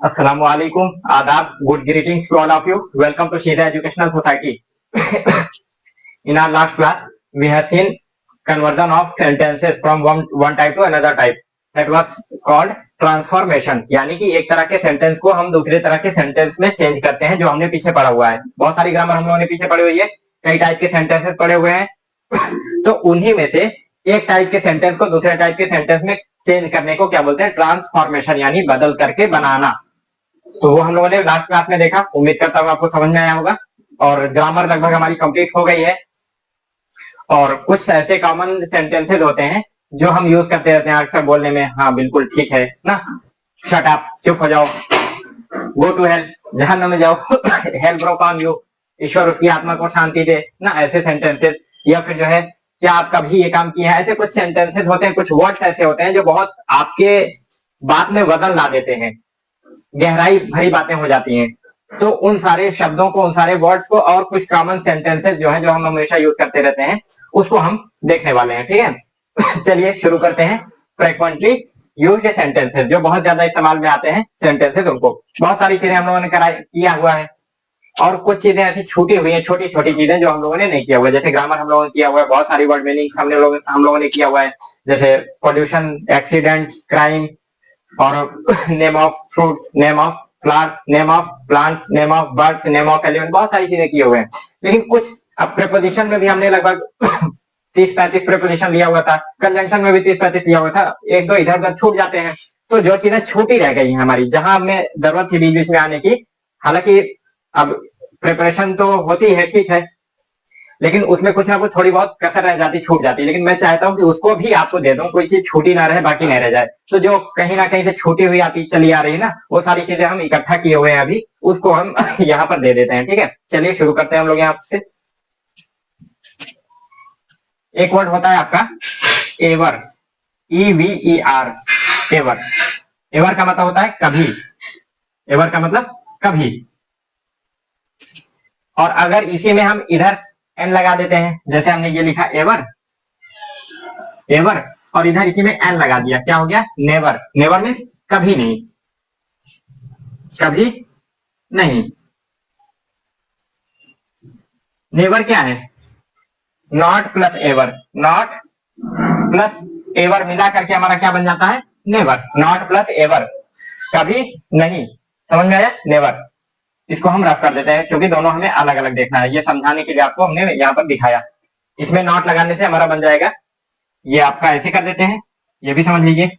Assalamualaikum, Adab, good greetings to all of you. Welcome to Shida Educational Society. In our last class, we have seen conversion of sentences from one type to another type. That was called transformation, यानी कि एक तरह के sentence को हम दूसरे तरह के सेंटेंस में चेंज करते हैं, जो हमने पीछे पढ़ा हुआ है। बहुत सारी ग्रामर हम लोगों ने पीछे पढ़ी हुई है, कई टाइप के सेंटेंसेस पढ़े हुए हैं। तो उन्हीं में से एक टाइप के सेंटेंस को दूसरे टाइप के सेंटेंस में चेंज करने को क्या बोलते हैं? ट्रांसफॉर्मेशन, यानी बदल करके बनाना। तो वो हम लोगों ने लास्ट क्लास में देखा। उम्मीद करता हूँ आपको समझ में आया होगा। और ग्रामर लगभग हमारी कंप्लीट हो गई है। और कुछ ऐसे कॉमन सेंटेंसेस होते हैं जो हम यूज करते रहते हैं अक्सर बोलने में। हाँ बिल्कुल ठीक है ना, शट अप, चुप हो जाओ, गो टू हेल, जहन्नम में जाओ, हेल ब्रोक ऑन यू, ईश्वर उसकी आत्मा को शांति दे ना, ऐसे सेंटेंसेस। या फिर जो है, क्या आप कभी ये काम किया है, ऐसे कुछ सेंटेंसेस होते हैं, कुछ वर्ड्स ऐसे होते हैं जो बहुत आपके बात में वजन ला देते हैं, गहराई भरी बातें हो जाती हैं। तो उन सारे शब्दों को, उन सारे वर्ड्स को और कुछ कॉमन सेंटेंसेस जो है, जो हम हमेशा यूज करते रहते हैं, उसको हम देखने वाले हैं। ठीक है, चलिए शुरू करते हैं। फ्रीक्वेंटली यूज्ड सेंटेंसेस, जो बहुत ज्यादा इस्तेमाल में आते हैं सेंटेंसेस, उनको बहुत सारी चीजें हम लोगों ने किया हुआ है, और कुछ चीजें ऐसी छूटी हुई है, छोटी छोटी चीजें जो हम लोगों ने नहीं किया हुआ है। जैसे ग्रामर हम लोगों ने किया हुआ है, बहुत सारी वर्ड मीनिंग हम लोगों ने किया हुआ है, जैसे पोल्यूशन, एक्सीडेंट, क्राइम, और name of fruits, name of flowers, name of plants, name of birds, name of element, बहुत सारी चीजें किए हुए हैं। लेकिन कुछ अब प्रेपोजिशन में भी हमने लगभग 30-35 प्रेपोजिशन लिया हुआ था, कंजंक्शन में भी 30-35 लिया हुआ था, एक दो इधर उधर छूट जाते हैं। तो जो चीजें छूटी रह गई हैं हमारी, जहां हमें जरूरत थी बीच बीच में आने की, हालांकि अब प्रिपरेशन तो होती है, ठीक है, लेकिन उसमें कुछ ना कुछ थोड़ी बहुत कसर रह जाती, छूट जाती। लेकिन मैं चाहता हूं कि उसको भी आपको दे दूं, कोई चीज छूटी ना रहे, बाकी नहीं रह जाए। तो जो कहीं ना कहीं से छूटी हुई आती चली आ रही है ना, वो सारी चीजें हम इकट्ठा किए हुए हैं अभी, उसको हम यहाँ पर दे देते हैं। ठीक है, चलिए शुरू करते हैं हम लोग यहाँ से। एक वर्ड होता है आपका एवर, EVER, एवर। एवर का मतलब होता है कभी, एवर का मतलब कभी। और अगर इसी में हम इधर एन लगा देते हैं, जैसे हमने ये लिखा एवर, एवर, और इधर इसी में एन लगा दिया, क्या हो गया? नेवर। नेवर मीन्स कभी नहीं, कभी नहीं। नेवर क्या है? Not plus ever, not plus ever मिला करके हमारा क्या बन जाता है? नेवर। नॉट प्लस एवर, कभी नहीं। समझ में आया? नेवर। इसको हम रफ कर देते हैं, क्योंकि दोनों हमें अलग अलग देखना है। ये समझाने के लिए आपको हमने यहाँ पर दिखाया। इसमें नॉट लगाने से हमारा बन जाएगा, ये आपका ऐसे कर देते हैं, ये भी समझ लीजिए।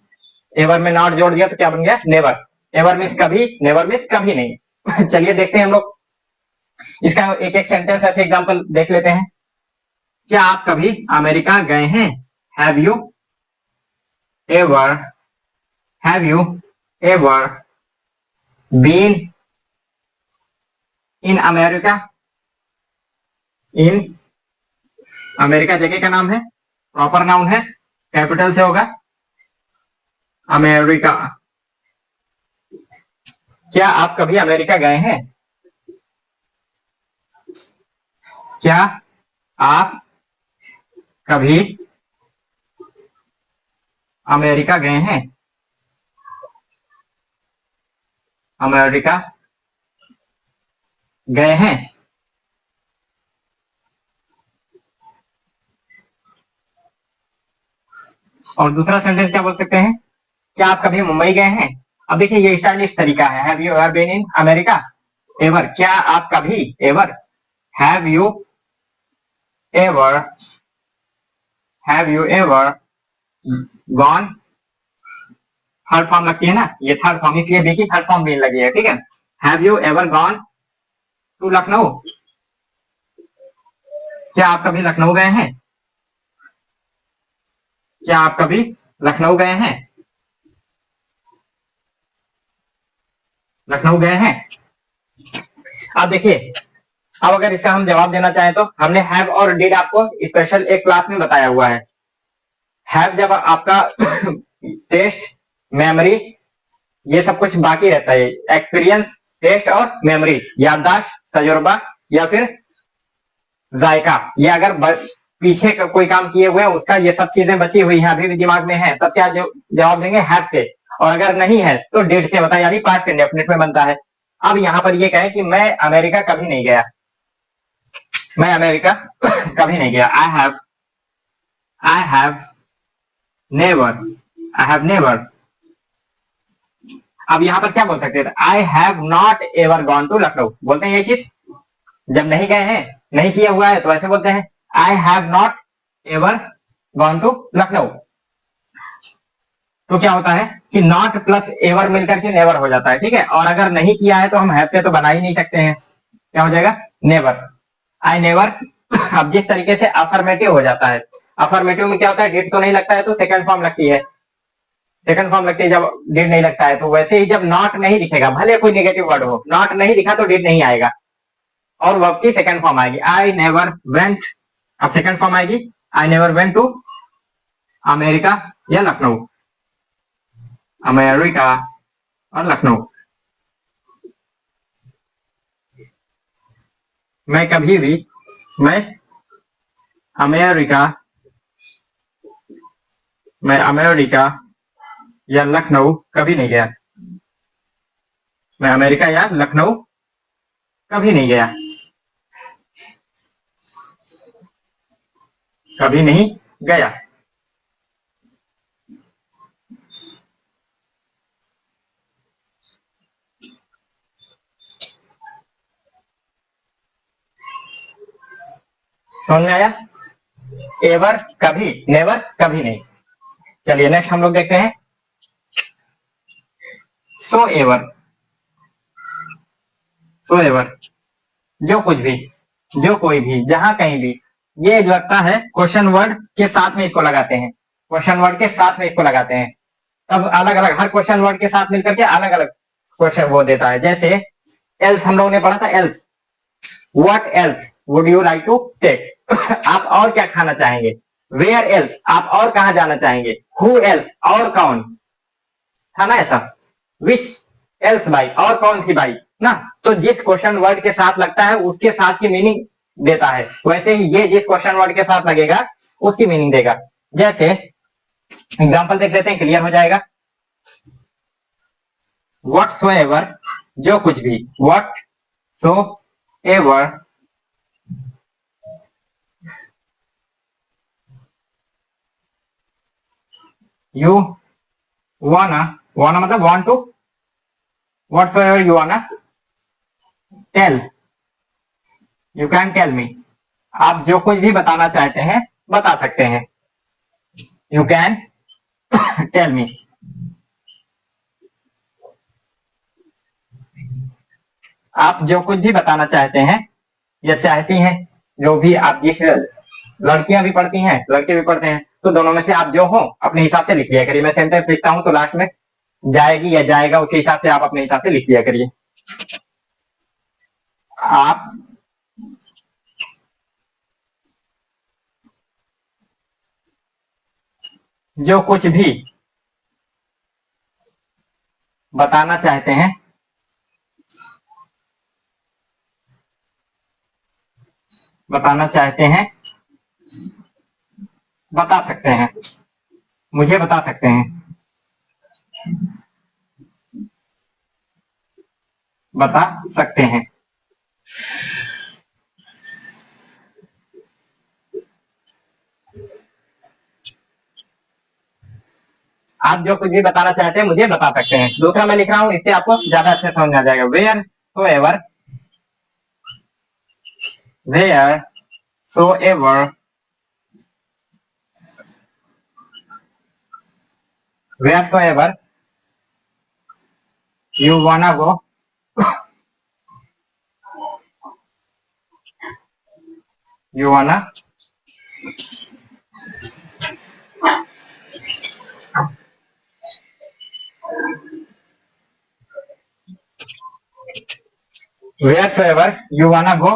एवर में नॉट जोड़ दिया तो क्या बन गया? नेवर। एवर मीन्स कभी, नेवर मीन्स कभी नहीं। चलिए देखते हैं हम लोग इसका एक एक सेंटेंस, ऐसे एग्जांपल देख लेते हैं। क्या आप कभी अमेरिका गए हैं? Have you ever, have you ever been in America? In America जगह का नाम है, प्रॉपर नाउन है, कैपिटल से होगा, अमेरिका। क्या आप कभी अमेरिका गए हैं? क्या आप कभी अमेरिका गए हैं? अमेरिका गए हैं। और दूसरा सेंटेंस क्या बोल सकते हैं? क्या आप कभी मुंबई गए हैं? अब देखिए, ये स्टाइलिश तरीका है। Have you ever been in America? Ever. क्या आप कभी, ever, have you ever, have you ever gone, third form लगती है ना, ये थर्ड फॉर्म, इसलिए देखिए थर्ड फॉर्म बीन लगी है। ठीक है, have you ever gone to Lucknow? क्या आप कभी लखनऊ गए हैं? क्या आप कभी लखनऊ गए हैं? लखनऊ गए हैं। अब देखिए, अब अगर इसका हम जवाब देना चाहें तो हमने हैव और डिड आपको स्पेशल एक क्लास में बताया हुआ है। हैव जब आपका टेस्ट, मेमोरी, ये सब कुछ बाकी रहता है, एक्सपीरियंस, टेस्ट और मेमोरी, याददाश्त, तजुर्बा या फिर जायका, ये अगर पीछे का कोई काम किए हुए हैं उसका, ये सब चीजें बची हुई है, अभी भी दिमाग में है, तब क्या जवाब देंगे? हैव से। और अगर नहीं है तो डिड से होता है, यानी पास्ट इंडेफिनिट में बनता है। अब यहाँ पर ये कहे कि मैं अमेरिका कभी नहीं गया, मैं अमेरिका कभी नहीं गया। I have never, I have never. अब यहाँ पर क्या बोल सकते हैं, I have not ever gone to Lucknow, बोलते हैं ये चीज जब नहीं गए हैं, नहीं किया हुआ है तो ऐसे बोलते हैं I have not ever gone to Lucknow. तो क्या होता है कि नॉट प्लस एवर मिलकर के नेवर हो जाता है, ठीक है। और अगर नहीं किया है तो हम हैव से तो बना ही नहीं सकते हैं, क्या हो जाएगा, नेवर, आई नेवर। अब जिस तरीके से अफर्मेटिव हो जाता है, अफर्मेटिव में क्या होता है, डिड तो नहीं लगता है तो सेकंड फॉर्म लगती है, सेकंड फॉर्म लगती है जब डिड नहीं लगता है। तो वैसे ही जब नॉट नहीं दिखेगा, भले कोई नेगेटिव वर्ड हो, नॉट नहीं दिखा तो डिड नहीं आएगा और वर्ब की सेकंड फॉर्म आएगी, आई नेवर वेंट। अब सेकंड फॉर्म आएगी, I never went to America या लखनऊ, अमेरिका और लखनऊ। मैं कभी भी, मैं अमेरिका, मैं अमेरिका या लखनऊ कभी नहीं गया, मैं अमेरिका या लखनऊ कभी नहीं गया, कभी नहीं गया। समझ में आया, एवर कभी, नेवर कभी नहीं। चलिए नेक्स्ट हम लोग देखते हैं सो एवर, सो एवर, जो कुछ भी, जो कोई भी, जहां कहीं भी। ये जो लगता है क्वेश्चन वर्ड के साथ में इसको लगाते हैं, क्वेश्चन वर्ड के साथ में इसको लगाते हैं, तब अलग अलग हर क्वेश्चन वर्ड के साथ मिलकर के अलग अलग क्वेश्चन वो देता है। जैसे एल्स हम लोगों ने पढ़ा था, else, what else would you like to take, आप और क्या खाना चाहेंगे। वेयर एल्स, आप और कहां जाना चाहेंगे। हु एल्स, और कौन, था ना ऐसा। विच एल्स बाई, और कौन सी बाई ना। तो जिस क्वेश्चन वर्ड के साथ लगता है उसके साथ की मीनिंग देता है, वैसे ही ये जिस क्वेश्चन वर्ड के साथ लगेगा उसकी मीनिंग देगा। जैसे एग्जाम्पल देख लेते हैं, क्लियर हो जाएगा। वट सो एवर, जो कुछ भी, what so ever you wanna, wanna मतलब want to, what so ever you wanna tell, you can tell me, आप जो कुछ भी बताना चाहते हैं बता सकते हैं, यू कैन टेल मी। आप जो कुछ भी बताना चाहते हैं या चाहती हैं, जो भी आप, जिस लड़कियां भी पढ़ती हैं लड़के भी पढ़ते हैं, तो दोनों में से आप जो हो अपने हिसाब से लिख लिया करिए। मैं सेंटेंस लिखता हूं तो लास्ट में जाएगी या जाएगा उसी हिसाब से आप अपने हिसाब से लिख लिया करिए। आप जो कुछ भी बताना चाहते हैं, बताना चाहते हैं बता सकते हैं, मुझे बता सकते हैं, बता सकते हैं। आप जो कुछ भी बताना चाहते हैं मुझे बता सकते हैं। दूसरा मैं लिख रहा हूं, इससे आपको ज्यादा अच्छे समझ में आ जाएगा। Where so ever, where so ever, where so ever you wanna go, you wanna where so ever you wanna go,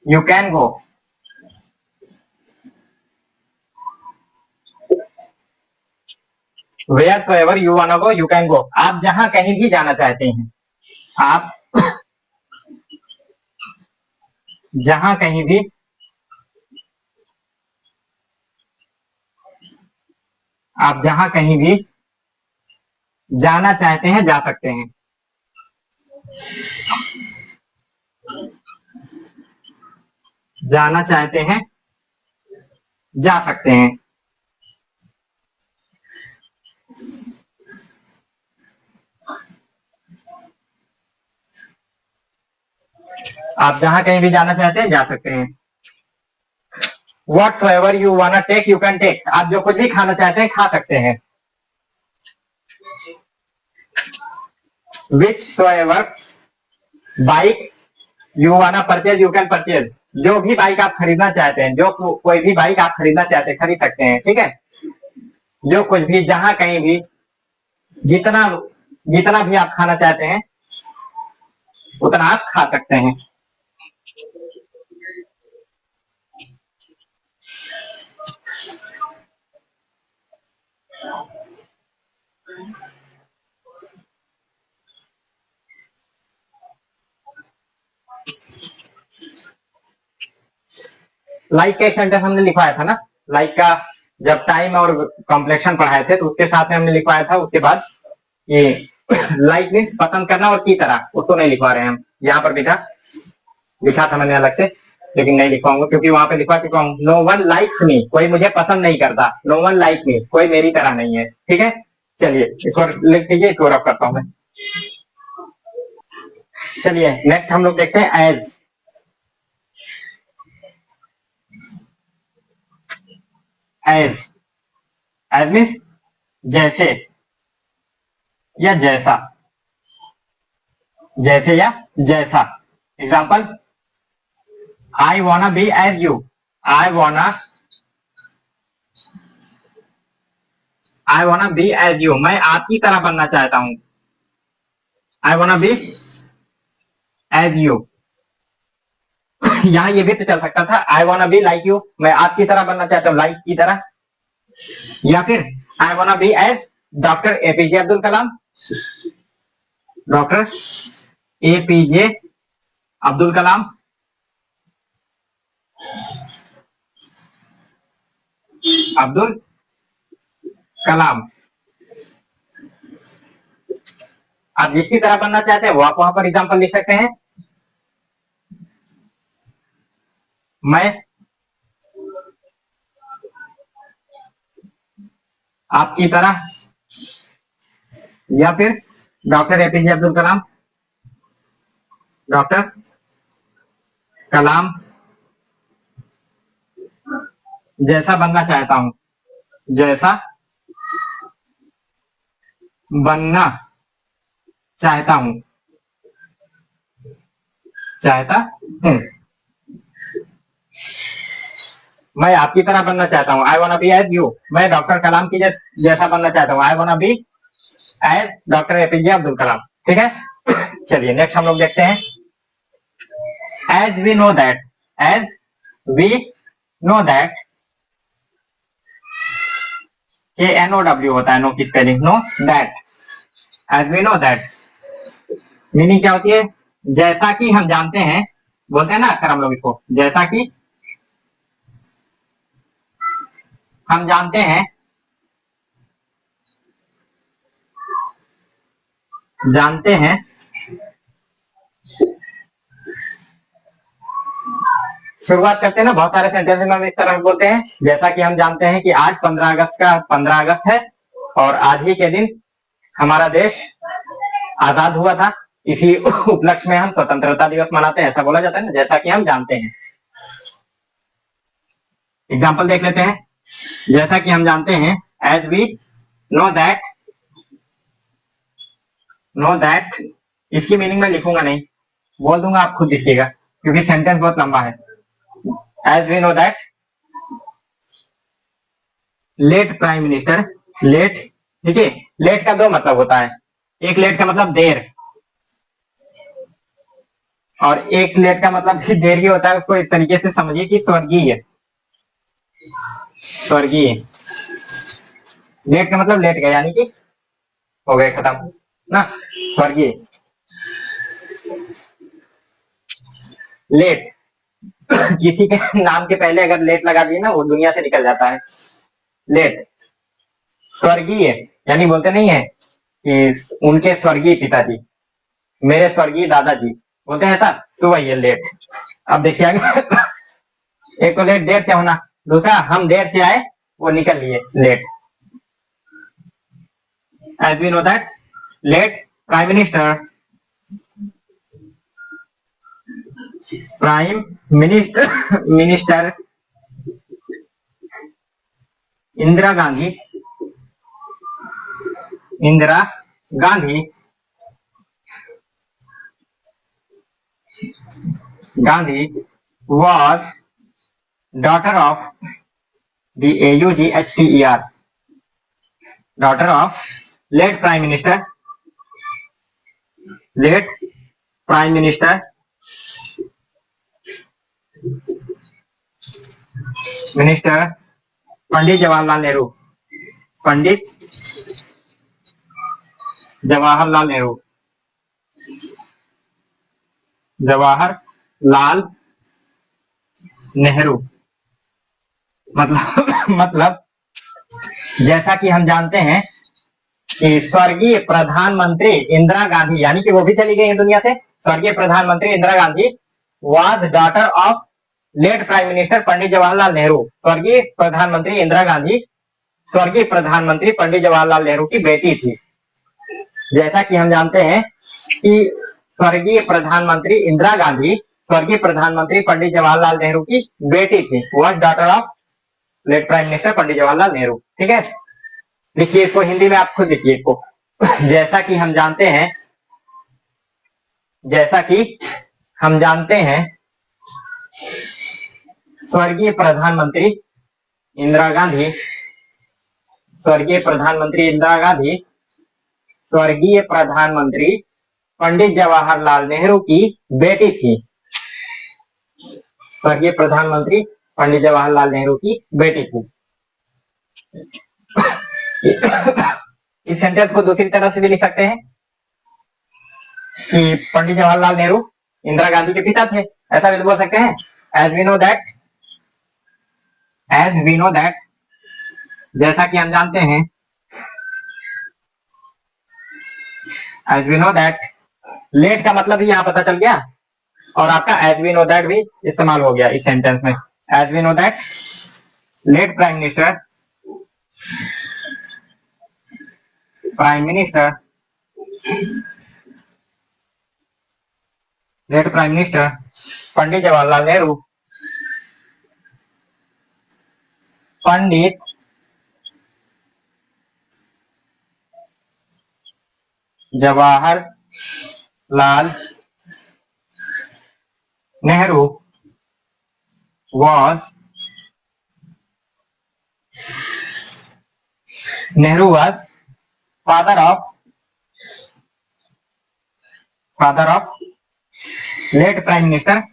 you can go. Where so ever you wanna go, you can गो, आप जहां कहीं भी जाना चाहते हैं, आप जहां कहीं भी आप जहां कहीं भी जाना चाहते हैं जा सकते हैं। जाना चाहते हैं जा सकते हैं। आप जहां कहीं भी जाना चाहते हैं जा सकते हैं। Whatsoever you wanna take you can take। आप जो कुछ भी खाना चाहते हैं खा सकते हैं। Whichsoever bike you wanna purchase you can purchase। जो भी बाइक आप खरीदना चाहते हैं, जो कोई भी बाइक आप खरीदना चाहते हैं खरीद सकते हैं। ठीक है, जो कुछ भी जहां कहीं भी जितना जितना भी आप खाना चाहते हैं उतना आप खा सकते हैं। लाइक का एक सेंटेंस हमने लिखवाया था ना। लाइक का जब टाइम और कॉम्प्लेक्शन पढ़ाए थे तो उसके साथ में हमने लिखवाया था। उसके बाद ये लाइक मीन्स पसंद करना और की तरह, उसको नहीं लिखवा रहे हैं हम। यहाँ पर भी था, लिखा था मैंने अलग से, लेकिन नहीं लिखवाऊंगा क्योंकि वहां पे लिखवा चुका हूँ। नो वन लाइक्स मी, कोई मुझे पसंद नहीं करता। नो वन लाइक मी, कोई मेरी तरह नहीं है। ठीक है, चलिए इसको लिख दीजिए, इसको रब करता हूँ मैं। चलिए नेक्स्ट हम लोग देखते हैं एज। एज, एज मीन्स जैसे या जैसा, जैसे या जैसा। Example, I wanna be as you. I wanna be as you, मैं आपकी तरह बनना चाहता हूं। I wanna be as you. यहाँ ये भी तो चल सकता था, I wanna be like you, मैं आपकी तरह बनना चाहता हूँ, लाइक की तरह। या फिर I wanna be as doctor APJ Abdul Kalam. Doctor APJ Abdul Kalam. Abdul Kalam, आप जिसकी तरह बनना चाहते हैं वो आप वहां पर एग्जाम्पल लिख सकते हैं। मैं आपकी तरह, या फिर doctor APJ Abdul Kalam, doctor कलाम जैसा बनना चाहता हूं, जैसा बनना चाहता हूं, चाहता हूं। मैं आपकी तरह बनना चाहता हूं, I want be as you. मैं डॉक्टर कलाम की जैसा बनना चाहता हूं, I want be as doctor APJ Abdul Kalam. ठीक है, चलिए नेक्स्ट हम लोग देखते हैं as we know that. As we know that, K N O W होता है नो की spelling, know that. As we know that meaning क्या होती है? जैसा कि हम जानते हैं, बोलते हैं ना अक्सर हम लोग इसको, जैसा कि हम जानते हैं, जानते हैं। शुरुआत करते हैं ना बहुत सारे सेंटेंस में हम इस तरह बोलते हैं, जैसा कि हम जानते हैं कि आज 15 अगस्त है और आज ही के दिन हमारा देश आजाद हुआ था। इसी उपलक्ष्य में हम स्वतंत्रता दिवस मनाते हैं, ऐसा बोला जाता है ना, जैसा कि हम जानते हैं। एग्जाम्पल देख लेते हैं, जैसा कि हम जानते हैं, as we know that. Know that इसकी मीनिंग मैं लिखूंगा नहीं, बोल दूंगा, आप खुद लिखिएगा क्योंकि सेंटेंस बहुत लंबा है। As we know that late prime minister, late, देखिए लेट का दो मतलब होता है, एक लेट का मतलब देर, और एक लेट का मतलब भी देर ही होता है। उसको इस तरीके से समझिए कि स्वर्गीय, स्वर्गीय। लेट का मतलब लेट गए, यानी कि हो गए, खत्म ना, स्वर्गीय। लेट किसी के नाम के पहले अगर लेट लगा दिए ना, वो दुनिया से निकल जाता है। लेट स्वर्गीय यानी बोलते नहीं है कि उनके स्वर्गीय पिताजी, मेरे स्वर्गीय दादाजी, बोलते हैं ऐसा, तो वही है लेट। अब देखिए आगे एक तो लेट देर से होना, दूसरा हम देर से आए वो निकल लिए late. As we know that late prime minister Indira Gandhi was daughter of DAUGHTER, daughter of late prime minister minister पंडित जवाहरलाल नेहरू, पंडित जवाहरलाल नेहरू, जवाहरलाल नेहरू मतलब जैसा कि हम जानते हैं कि स्वर्गीय प्रधानमंत्री इंदिरा गांधी, यानी कि वो भी चली गई है दुनिया से, स्वर्गीय प्रधानमंत्री Indira Gandhi was daughter of late prime minister Pandit Jawaharlal Nehru. स्वर्गीय प्रधानमंत्री इंदिरा गांधी स्वर्गीय प्रधानमंत्री पंडित जवाहरलाल नेहरू की बेटी थी। जैसा कि हम जानते हैं कि स्वर्गीय प्रधानमंत्री इंदिरा गांधी स्वर्गीय प्रधानमंत्री पंडित जवाहरलाल नेहरू की बेटी थी, was daughter of late prime minister Pandit Jawaharlal Nehru. ठीक है, लिखिए इसको हिंदी में, आप खुद लिखिए इसको। जैसा कि हम जानते हैं स्वर्गीय प्रधानमंत्री इंदिरा गांधी स्वर्गीय प्रधानमंत्री पंडित जवाहरलाल नेहरू की बेटी थी। स्वर्गीय प्रधानमंत्री पंडित जवाहरलाल नेहरू की बेटी थी। इस सेंटेंस को दूसरी तरह से भी लिख सकते हैं कि पंडित जवाहरलाल नेहरू इंदिरा गांधी के पिता थे, ऐसा भी बोल सकते हैं। एज वी नो दैट जैसा कि हम जानते हैं, as we know that late का मतलब ही यहाँ पता चल गया, और आपका एज वी नो दैट भी इस्तेमाल हो गया इस सेंटेंस में। As we know that late prime minister Pandit Jawaharlal Nehru was father of late prime minister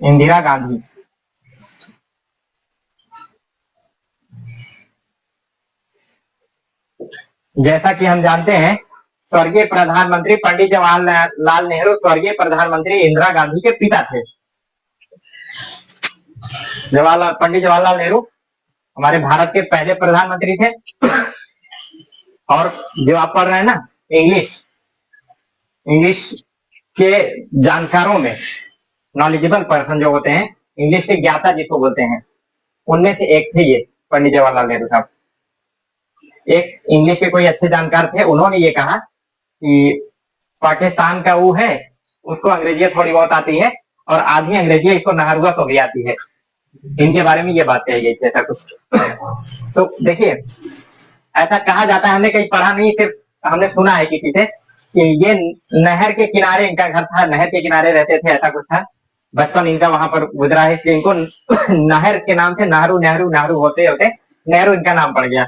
Indira Gandhi. जैसा कि हम जानते हैं स्वर्गीय प्रधानमंत्री पंडित जवाहरलाल नेहरू स्वर्गीय प्रधानमंत्री इंदिरा गांधी के पिता थे। पंडित जवाहरलाल नेहरू हमारे भारत के पहले प्रधानमंत्री थे। और जो आप पढ़ रहे हैं ना इंग्लिश के जानकारों में नॉलेजेबल पर्सन जो होते हैं, इंग्लिश के ज्ञाता जिसको बोलते हैं, उनमें से एक थे ये पंडित जवाहरलाल नेहरू साहब। एक इंग्लिश के कोई अच्छे जानकार थे, उन्होंने ये कहा कि पाकिस्तान का वो है, उसको अंग्रेजी थोड़ी बहुत आती है और आधी अंग्रेजी इसको नहरुआ को भी आती है। इनके बारे में ये बात कही गई थी, ऐसा कुछ। तो देखिए ऐसा कहा जाता है, हमने कहीं पढ़ा नहीं, सिर्फ हमने सुना है किसी से कि ये नहर के किनारे इनका घर था, नहर के किनारे रहते थे, ऐसा कुछ था। बचपन इनका वहां पर गुजरा है, इसलिए इनको नहर के नाम से नाहरू नेहरू नाहरू होते होते नेहरू इनका नाम पड़ गया।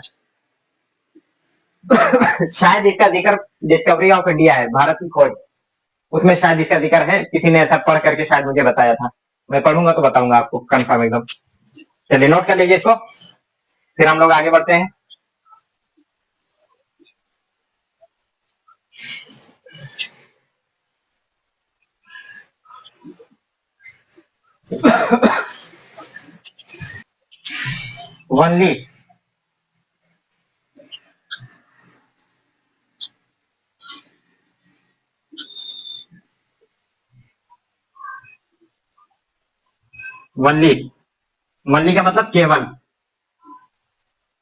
शायद इसका जिक्र डिस्कवरी ऑफ इंडिया है, भारत की खोज, उसमें शायद इसका जिक्र है। किसी ने ऐसा पढ़ करके शायद मुझे बताया था, मैं पढ़ूंगा तो बताऊंगा आपको कंफर्म एकदम। चलिए नोट कर लीजिए इसको, फिर हम लोग आगे बढ़ते हैं। only only only का मतलब केवल।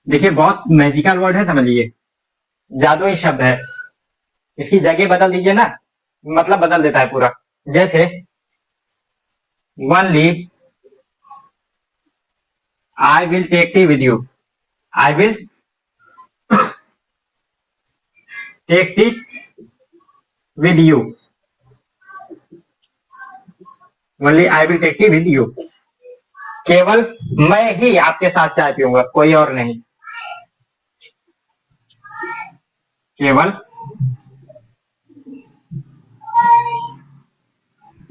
देखिए बहुत मैजिकल वर्ड है, समझिए, जादुई शब्द है। इसकी जगह बदल दीजिए ना, मतलब बदल देता है पूरा। जैसे only I will take tea with you, I will take tea with you, only I will take tea with you। केवल मैं ही आपके साथ चाय पीऊंगा, कोई और नहीं। केवल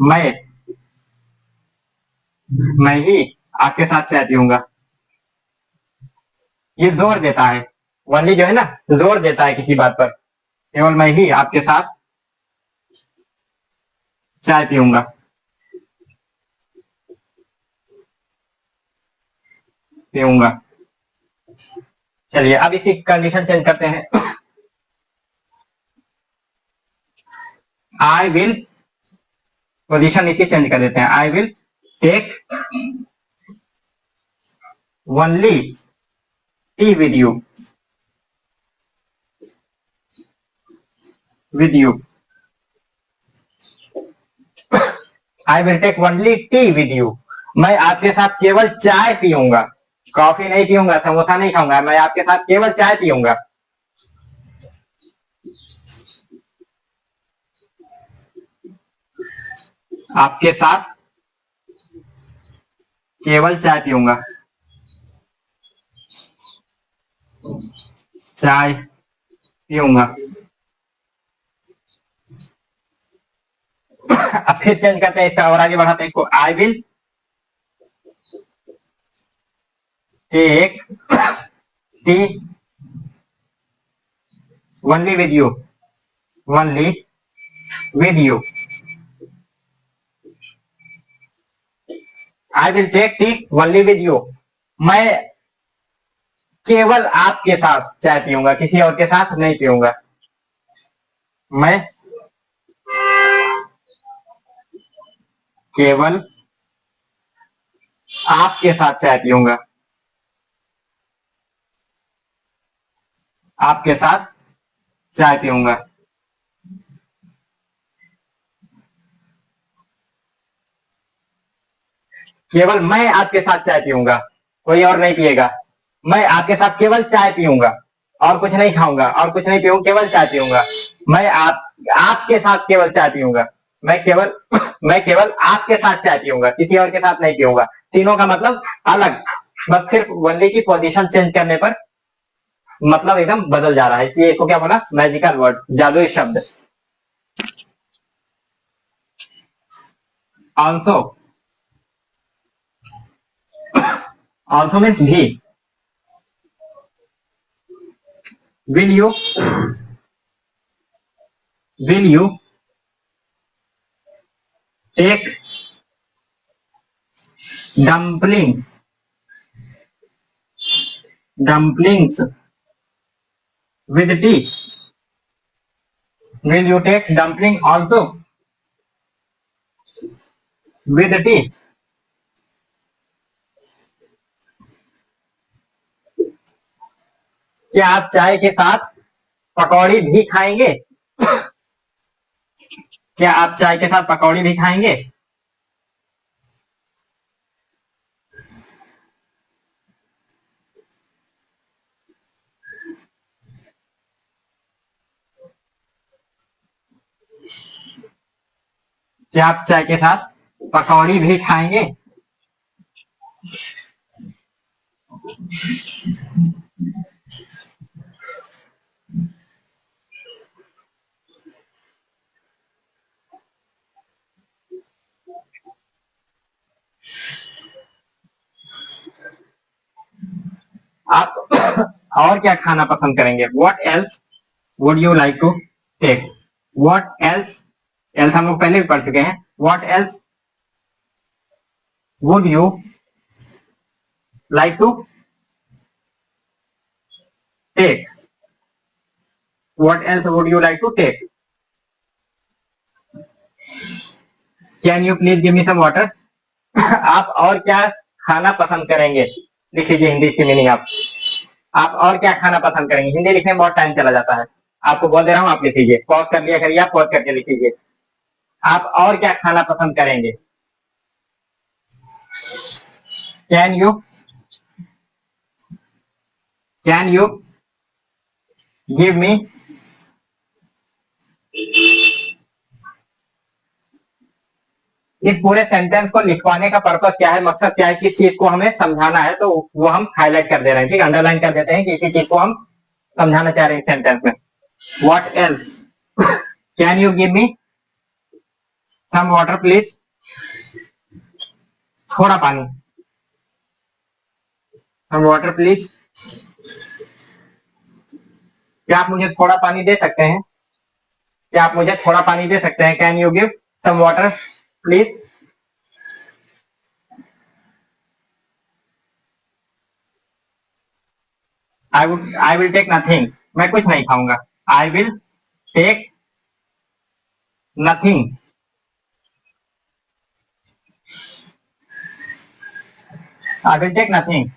मैं ही आपके साथ चाय पीऊंगा। ये जोर देता है, ओनली जो है ना, जोर देता है किसी बात पर। केवल मैं ही आपके साथ चाय पीऊंगा, पीऊंगा। चलिए अब इसकी कंडीशन चेंज करते हैं। आई विल, पोजीशन इसकी चेंज कर देते हैं। I will take only tea with you, with you. I will take only tea with you, मैं आपके साथ केवल चाय पीऊंगा, कॉफी नहीं पीऊंगा, समोसा नहीं खाऊंगा, मैं आपके साथ केवल चाय पीऊंगा। आपके साथ केवल चाय पीऊंगा, चाय पीऊंगा। अब फिर चेंज करते हैं इसका और आगे बढ़ाते हैं इसको। I will take tea only with you, only with you. I will take tea only with you, मैं केवल आपके साथ चाय पीऊंगा, किसी और के साथ नहीं पीऊंगा। मैं केवल आपके साथ चाय पीऊंगा, आपके साथ चाय पीऊंगा। केवल मैं आपके साथ चाय पीऊंगा, कोई और नहीं पिएगा। मैं आपके साथ केवल चाय पीऊंगा, और कुछ नहीं खाऊंगा, और कुछ नहीं पीऊंगा, केवल चाय पीऊंगा। मैं आपके साथ केवल चाय पीऊंगा, मैं केवल आपके साथ चाय पीऊंगा, किसी और के साथ नहीं पीऊंगा। तीनों का मतलब अलग, बस सिर्फ वनली की पोजीशन चेंज करने पर मतलब एकदम बदल जा रहा है, इसलिए इसको क्या बोला, मैजिकल वर्ड, जादुई शब्द। ऑल्सो, ऑल्सो मीन्स भी। Will you, will you take dumpling, dumplings with tea, will you take dumpling also with tea? क्या आप चाय के साथ पकौड़ी भी खाएंगे? क्या आप चाय के साथ पकौड़ी भी खाएंगे? क्या आप चाय के साथ पकौड़ी भी खाएंगे? आप और क्या खाना पसंद करेंगे? What else would you like to take? What else? else हम लोग पहले भी पढ़ चुके हैं। What else would you like to take? What else would you like to take? Can you please give me some water? आप और क्या खाना पसंद करेंगे? लिख लीजिए हिंदी की मीनिंग आप और क्या खाना पसंद करेंगे? हिंदी लिखने में बहुत टाइम चला जाता है, आपको बोल दे रहा हूँ, आप लिख लीजिए, पॉज कर लिया करिए, आप पॉज करके लिख लीजिए। आप और क्या खाना पसंद करेंगे? कैन यू गिव मी इस पूरे सेंटेंस को लिखवाने का पर्पस क्या है, मकसद क्या है, किस चीज को हमें समझाना है, तो वो हम हाईलाइट कर दे रहे हैं, ठीक, अंडरलाइन कर देते हैं कि इसी चीज को हम समझाना चाह रहे हैं सेंटेंस में। What else? Can you give me some water please? थोड़ा पानी, सम वाटर प्लीज। क्या आप मुझे थोड़ा पानी दे सकते हैं? क्या आप मुझे थोड़ा पानी दे सकते हैं? Can you give some water please? I will take nothing, मैं कुछ नहीं खाऊंगा। I will take nothing, I will take nothing,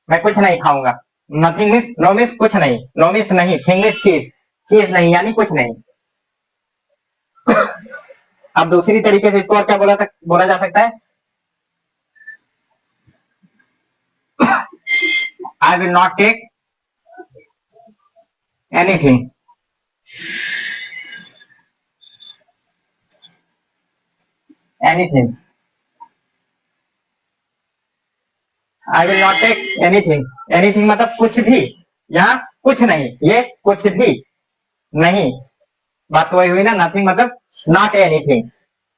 मैं कुछ नहीं खाऊंगा। नथिंग मीन्स नो, मीन्स कुछ नहीं, नो मीन्स नहीं, थिंग मीन्स चीज, चीज नहीं यानी कुछ नहीं। अब दूसरी तरीके से इसको और क्या बोला जा सकता है? I will not take anything, anything, I will not take anything, anything मतलब कुछ भी, या कुछ नहीं, ये कुछ भी नहीं, बात तो वही हुई ना, नथिंग मतलब नॉट एनीथिंग,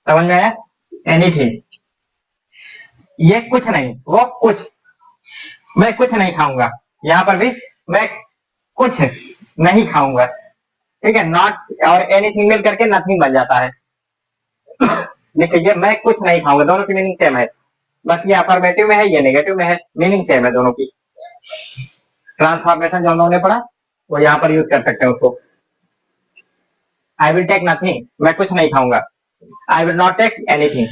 समझ में आया? एनीथिंग, ये कुछ नहीं, वो कुछ, मैं कुछ नहीं खाऊंगा, यहाँ पर भी मैं कुछ नहीं खाऊंगा, ठीक है, नॉट और एनीथिंग मिल करके नथिंग बन जाता है। लिख लीजिए, मैं कुछ नहीं खाऊंगा, दोनों की मीनिंग सेम है, बस ये अफर्मेटिव में है, ये नेगेटिव में है, मीनिंग सेम है दोनों की। ट्रांसफॉर्मेशन जो हम लोगों ने पढ़ा वो यहाँ पर यूज कर सकते हैं उसको। आई विल टेक नथिंग, मैं कुछ नहीं खाऊंगा। I will not take anything.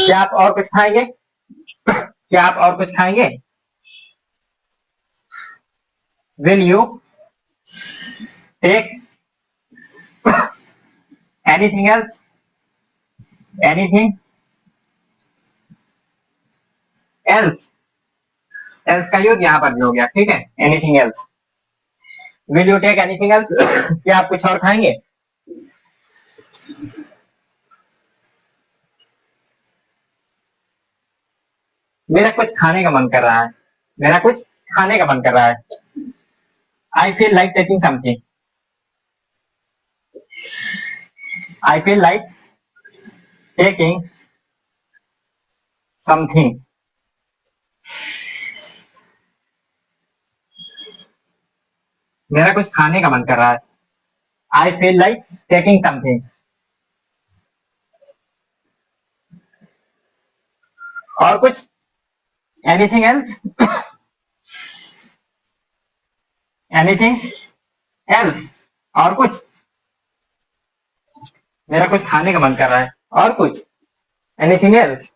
क्या आप और कुछ खाएंगे? क्या आप और कुछ खाएंगे? Will you take anything else? Anything else, else का यूज यहाँ पर भी हो गया, ठीक है, anything else. Will you take anything else? क्या आप कुछ और खाएंगे? मेरा कुछ खाने का मन कर रहा है, मेरा कुछ खाने का मन कर रहा है। I feel like taking something, I feel like taking something, मेरा कुछ खाने का मन कर रहा है। I feel like taking something. और कुछ? Anything else? एनीथिंग एल्स, और कुछ? मेरा कुछ खाने का मन कर रहा है, और कुछ? Anything else?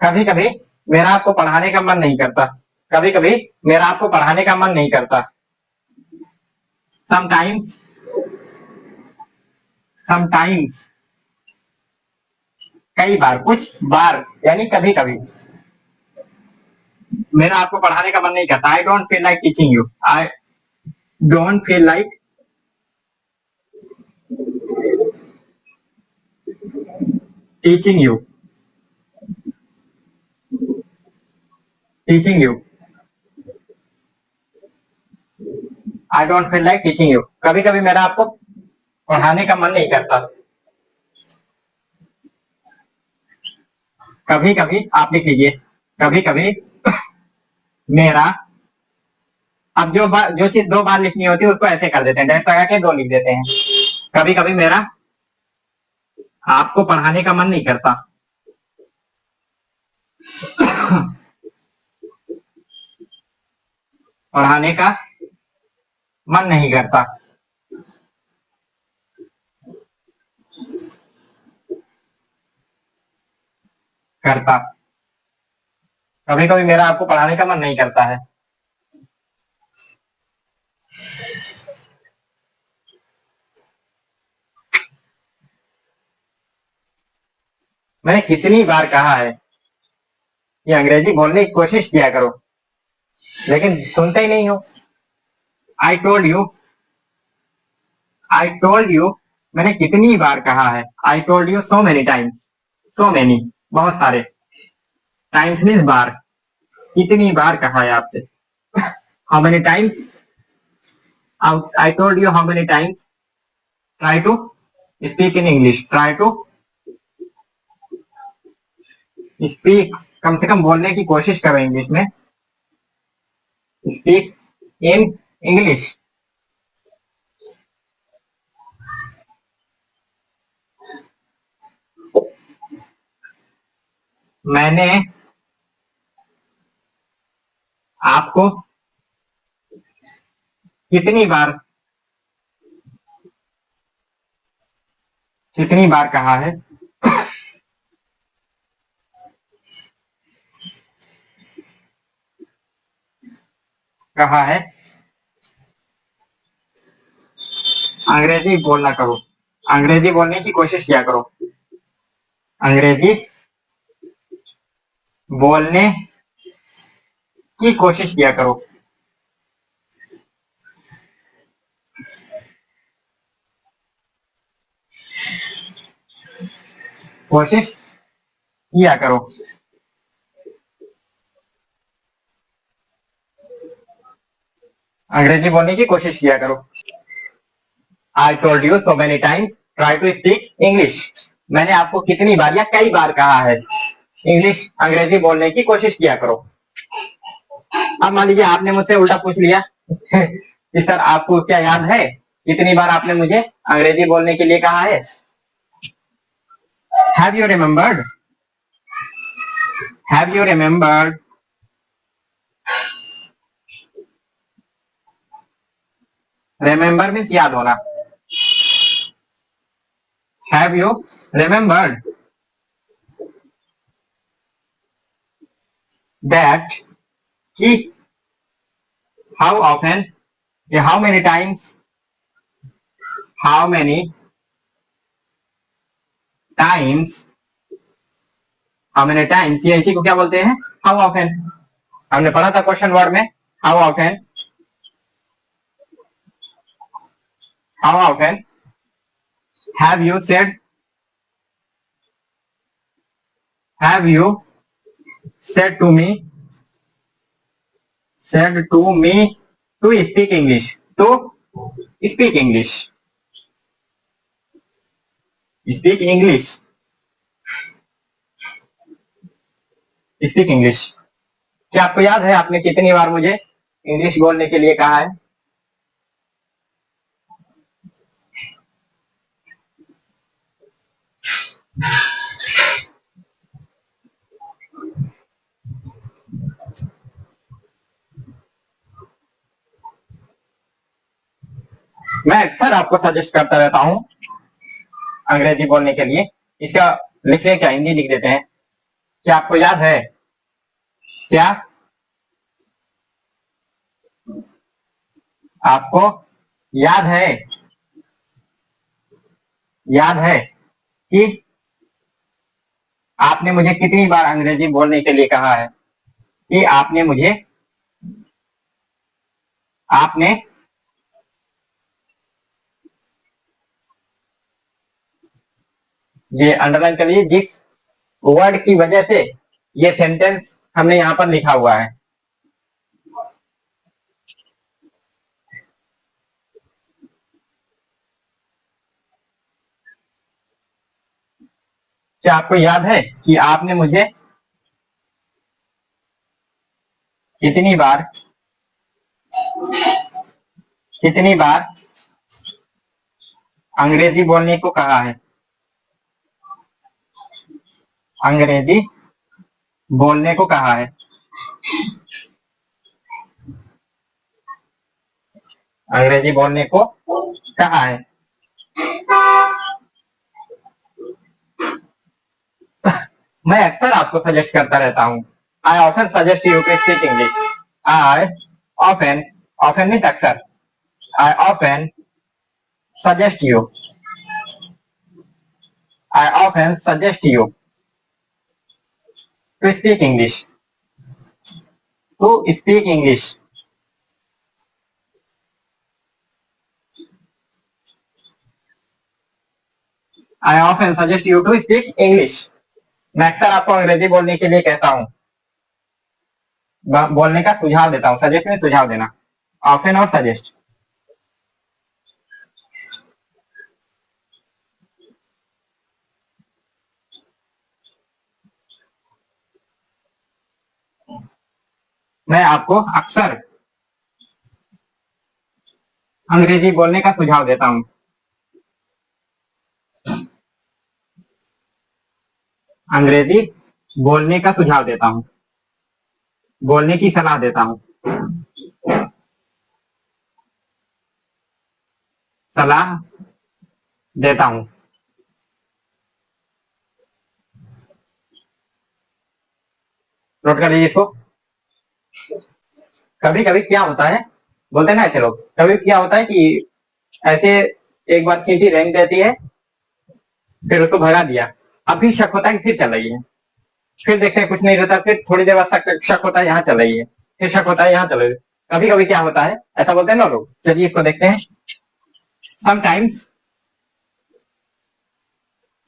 कभी कभी मेरा आपको पढ़ाने का मन नहीं करता, कभी कभी मेरा आपको पढ़ाने का मन नहीं करता। समटाइम्स, समटाइम्स कई बार, कुछ बार यानी कभी कभी मेरा आपको पढ़ाने का मन नहीं करता। I don't feel like teaching you, I don't feel like teaching you, teaching you. I don't feel like teaching you, कभी कभी मेरा आपको पढ़ाने का मन नहीं करता। कभी कभी आप लिख लीजिए, कभी कभी मेरा, अब जो चीज दो बार लिखनी होती है उसको ऐसे कर देते हैं, डैश लगा के दो लिख देते हैं। कभी कभी मेरा आपको पढ़ाने का मन नहीं करता। पढ़ाने का मन नहीं करता। करता, कभी कभी मेरा आपको पढ़ाने का मन नहीं करता है। मैंने कितनी बार कहा है कि अंग्रेजी बोलने की कोशिश किया करो, लेकिन सुनते ही नहीं हो। आई told you, I told you, मैंने कितनी बार कहा है। I told you so many times, so many, बहुत सारे, टाइम्स मीन्स बार, कितनी बार कहा है आपसे। How many times, I told you how many times. Try to speak in English, try to speak, कम से कम बोलने की कोशिश करो इंग्लिश में। Speak in English. मैंने आपको कितनी बार कहा है, कहा है अंग्रेजी बोलना करो, अंग्रेजी बोलने की कोशिश किया करो, अंग्रेजी बोलने की कोशिश किया करो। कोशिश किया करो, अंग्रेजी बोलने की कोशिश किया करो। I told you so many times try to speak English, मैंने आपको कितनी बार या कई बार कहा है इंग्लिश, अंग्रेजी बोलने की कोशिश किया करो। अब मान लीजिए आपने मुझसे उल्टा पूछ लिया कि सर आपको क्या याद है कितनी बार आपने मुझे अंग्रेजी बोलने के लिए कहा है। Have you remembered, have you remembered, remember means याद होना। हैव यू रिमेम्बर्ड दैट, कि how often, how many times, how many times, how many times, ये इसी को क्या बोलते हैं, हाउ ऑफन। हमने पढ़ा था क्वेश्चन वर्ड में, how often, how often have you said, have you said to me, said to me to speak English, to speak English, speak English, speak English। क्या आपको याद है आपने कितनी बार मुझे इंग्लिश बोलने के लिए कहा है। मैं अक्सर आपको सजेस्ट करता रहता हूं अंग्रेजी बोलने के लिए। इसका लिखिए, क्या हिंदी लिख देते हैं। क्या आपको याद है, क्या आपको याद है, याद है कि आपने मुझे कितनी बार अंग्रेजी बोलने के लिए कहा है, कि आपने मुझे, आपने ये अंडरलाइन कर लीजिए, जिस वर्ड की वजह से ये सेंटेंस हमने यहां पर लिखा हुआ है। क्या आपको याद है कि आपने मुझे कितनी बार अंग्रेजी बोलने को कहा है? अंग्रेजी बोलने को कहा है। अंग्रेजी बोलने को कहा है। मैं अक्सर आपको सजेस्ट करता रहता हूँ। I often suggest you to speak English. I often, often means अक्सर। I often suggest you, I often suggest you to speak English, to speak English. I often suggest you to speak English. मैं अक्सर आपको अंग्रेजी बोलने के लिए कहता हूँ, बोलने का सुझाव देता हूँ। सजेस्ट में सुझाव देना, ऑफन और सजेस्ट। मैं आपको अक्सर अंग्रेजी बोलने का सुझाव देता हूँ। अंग्रेजी बोलने का सुझाव देता हूँ, बोलने की सलाह देता हूँ, सलाह देता हूँ। नोट कर लीजिए इसको। कभी कभी क्या होता है, बोलते हैं ना ऐसे लोग, कभी क्या होता है कि ऐसे एक बार चींटी रेंग देती है, फिर उसको भगा दिया, अब फिर शक होता है कि फिर चल रही है, फिर देखते हैं कुछ नहीं रहता, फिर थोड़ी देर बाद शक होता है यहाँ चल रही है, फिर शक होता है यहाँ चल रही है। कभी कभी क्या होता है, ऐसा बोलते हैं ना लोग। चलिए इसको देखते हैं। समटाइम्स,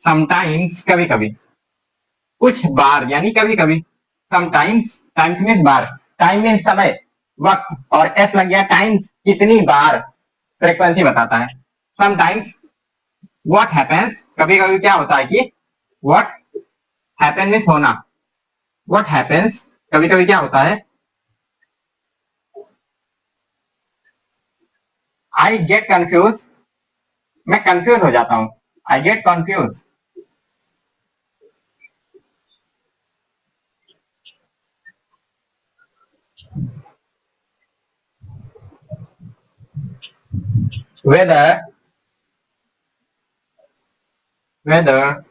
समटाइम्स कभी कभी, कुछ बार यानी कभी कभी। समटाइम्स, टाइम्स मीन्स बार, टाइम मीन्स समय, वक्त, और एस लग गया टाइम्स, कितनी बार, फ्रीक्वेंसी बताता है। समटाइम्स व्हाट हैपेंस, कभी कभी क्या होता है कि व्हाट हैपन मीन्स होना, व्हाट हैपेंस कभी कभी क्या होता है। आई गेट कंफ्यूज, मैं कंफ्यूज हो जाता हूं। I get confuse, whether, whether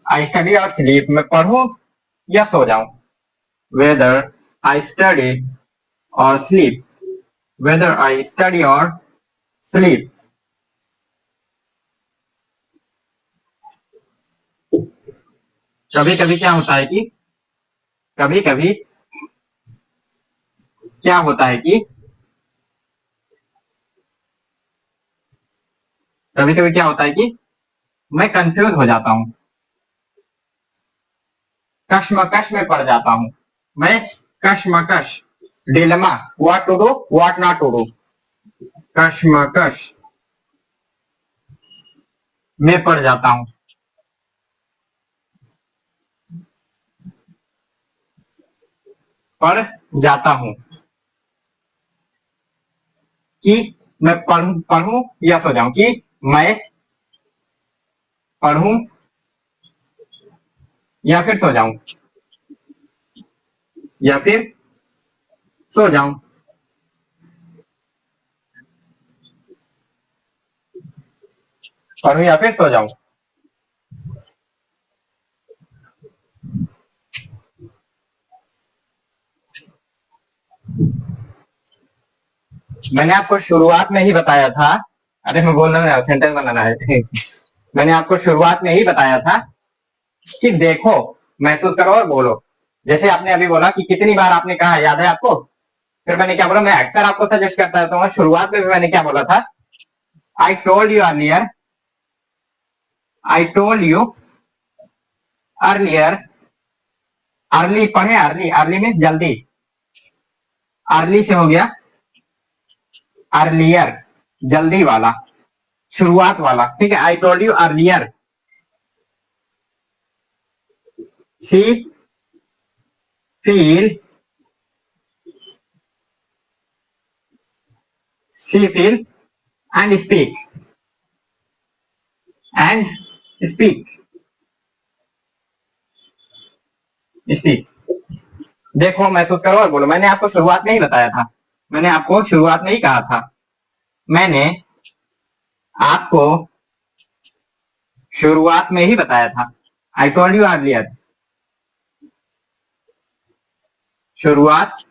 I study or sleep, मैं पढ़ूं या सो जाऊं। Whether I study or sleep, whether I study or sleep. कभी कभी क्या होता है कि, कभी कभी क्या होता है कि, कभी कभी क्या होता है कि मैं कंफ्यूज हो जाता हूं, कश्मकश में पड़ जाता हूं। मैं कश्मकश, dilemma, what to do what not to do, कश्मकश में पड़ जाता हूं, पड़ जाता हूं कि मैं पढ़ूं या सो जाऊं, कि मैं पढ़ूं या फिर सो जाऊं, या फिर सो जाऊं, पढ़ूं या फिर सो जाऊं। मैंने आपको शुरुआत में ही बताया था, अरे मैं बोल रहा हूँ सेंटेंस बनाना है। मैंने आपको शुरुआत में ही बताया था कि देखो, महसूस करो और बोलो। जैसे आपने अभी बोला कि कितनी बार आपने कहा, याद है आपको? फिर मैंने क्या बोला, मैं अक्सर आपको सजेस्ट करता रहता हूँ। शुरुआत में भी मैंने क्या बोला था, आई told you earlier, I told you earlier. Early पढ़े, अर्ली, अर्ली मीन्स जल्दी, अर्ली से हो गया अर्लियर, जल्दी वाला, शुरुआत वाला, ठीक है। I told you earlier, see feel and speak speak. देखो, महसूस करो और बोलो। मैंने आपको शुरुआत में ही बताया था, मैंने आपको शुरुआत में ही कहा था, मैंने आपको शुरुआत में ही बताया था। आई टोल्ड यू अर्लियर, शुरुआत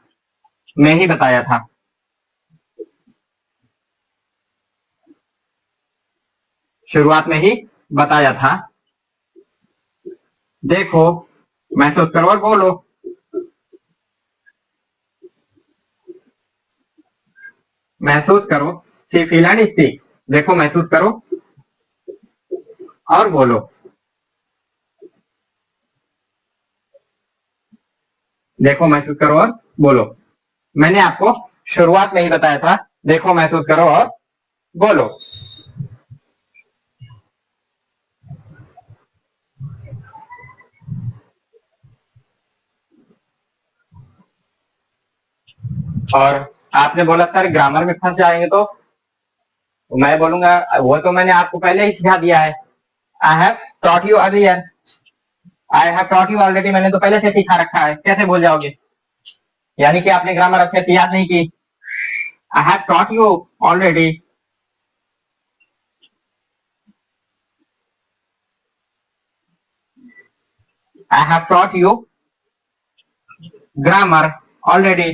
में ही बताया था। शुरुआत में ही बताया था। देखो, महसूस करो और बोलो। महसूस करो, सी फील एंड स्पीक। देखो, महसूस करो और बोलो। देखो, महसूस करो और बोलो। मैंने आपको शुरुआत में ही बताया था। देखो, महसूस करो और बोलो। और आपने बोला सर ग्रामर में फंस जाएंगे, तो मैं बोलूंगा वो तो मैंने आपको पहले ही सिखा दिया है। I have taught you earlier, I have taught you already, मैंने तो पहले से सिखा रखा है, कैसे भूल जाओगे? यानी कि आपने ग्रामर अच्छे से याद नहीं की। I have taught you already. I have taught you grammar already.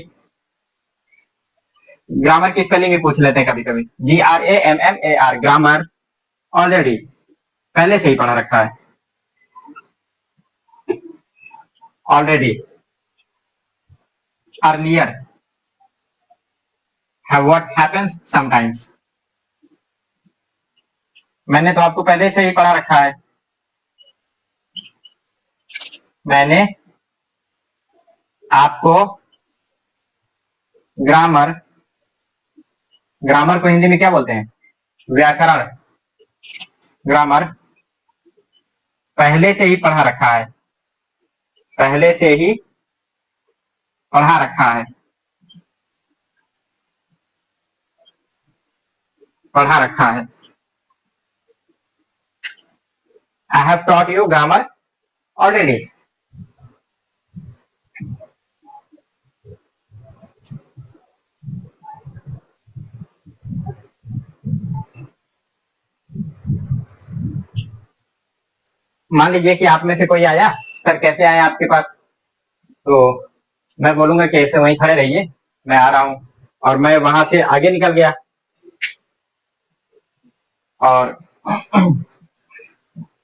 Grammar की स्पेलिंग भी पूछ लेते हैं कभी कभी, GRAMMAR, ग्रामर ऑलरेडी, पहले से ही पढ़ा रखा है। Already, earlier, what happens sometimes. मैंने तो आपको पहले से ही पढ़ा रखा है। मैंने आपको ग्रामर, ग्रामर को हिंदी में क्या बोलते हैं? व्याकरण। ग्रामर पहले से ही पढ़ा रखा है, पहले से ही पढ़ा रखा है, पढ़ा रखा है। I have taught you grammar already. मान लीजिए कि आप में से कोई आया, सर कैसे आए आपके पास, तो मैं बोलूंगा कि ऐसे वहीं खड़े रहिए, मैं आ रहा हूं, और मैं वहां से आगे निकल गया, और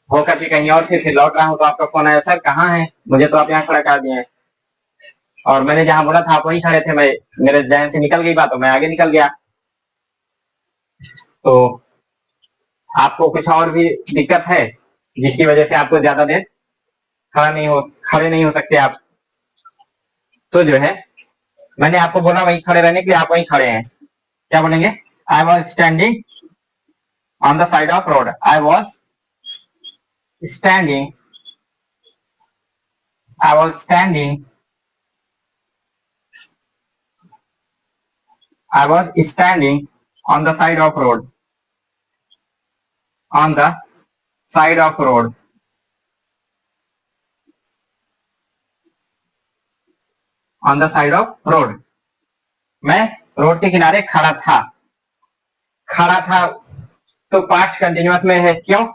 होकर के कहीं और से फिर लौट रहा हूं तो आपका फोन आया, सर कहाँ है, मुझे तो आप यहाँ खड़ा कर दिए हैं। और मैंने जहां बोला था आप वहीं खड़े थे, मैं मेरे जहन से निकल गई बात, तो मैं आगे निकल गया। तो आपको कुछ और भी दिक्कत है जिसकी वजह से आपको ज्यादा देर खड़े नहीं हो सकते आप, तो जो है मैंने आपको बोला वहीं खड़े रहने के लिए, आप वहीं खड़े हैं, क्या बोलेंगे? I was standing on the side of road. I was standing, I was standing, I was standing on the side of road, on the side of road, on the side of road। मैं road के किनारे खड़ा था। खड़ा था तो past continuous में है, क्यों?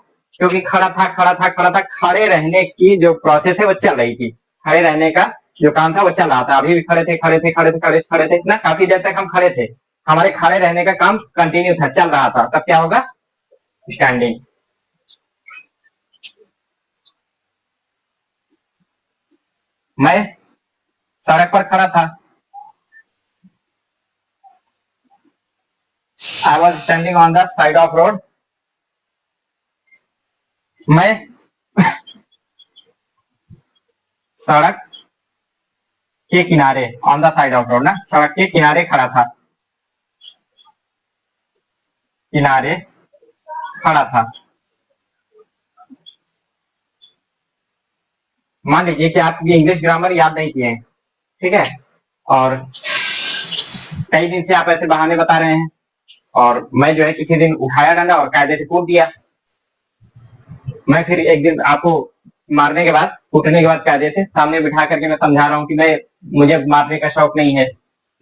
क्योंकि खड़ा था, खड़ा था, खड़ा था, खड़े रहने की जो प्रोसेस है वो चल रही थी, खड़े रहने का जो काम था वो चल रहा था। अभी भी खड़े थे, खड़े थे, खड़े थे, खड़े खड़े थे ना, काफी देर तक हम खड़े थे, हमारे खड़े रहने का काम कंटिन्यू था, चल रहा था, तब क्या होगा? स्टैंडिंग। मैं सड़क पर खड़ा था। I was standing on the side of road। मैं सड़क के किनारे, on the side of road ना, सड़क के किनारे खड़ा था, किनारे खड़ा था। मान लीजिए कि आप ये इंग्लिश ग्रामर याद नहीं किए हैं, ठीक है, और कई दिन से आप ऐसे बहाने बता रहे हैं, और मैं जो है किसी दिन उठाया डंडा और कायदे से कूट दिया। मैं फिर एक दिन आपको मारने के बाद, कूटने के बाद कायदे से सामने बिठा करके मैं समझा रहा हूँ कि मैं, मुझे मारने का शौक नहीं है,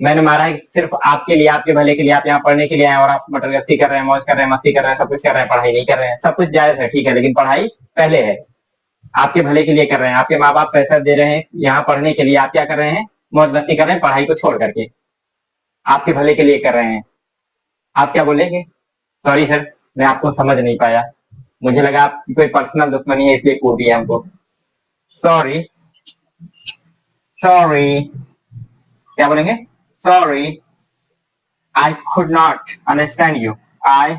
मैंने मारा है सिर्फ आपके लिए, आपके भले के लिए, आप यहाँ पढ़ने के लिए आए और आप मटरगस्ती कर रहे हैं, मौज कर रहे हैं, मस्ती कर रहे हैं, सब कुछ कर रहे हैं, पढ़ाई नहीं कर रहे हैं। सब कुछ जायज है, ठीक है, लेकिन पढ़ाई पहले है। आपके भले के लिए कर रहे हैं, आपके माँ बाप पैसा दे रहे हैं यहाँ पढ़ने के लिए, आप क्या कर रहे हैं, मौज मस्ती कर रहे हैं, पढ़ाई को छोड़ करके आपके भले के लिए कर रहे हैं। आप क्या बोलेंगे? सॉरी सर, मैं आपको समझ नहीं पाया, मुझे लगा आपकी कोई पर्सनल दुश्मनी है इसलिए कूद दिया हमको। सॉरी, सॉरी, क्या बोलेंगे? Sorry, I could not understand you, I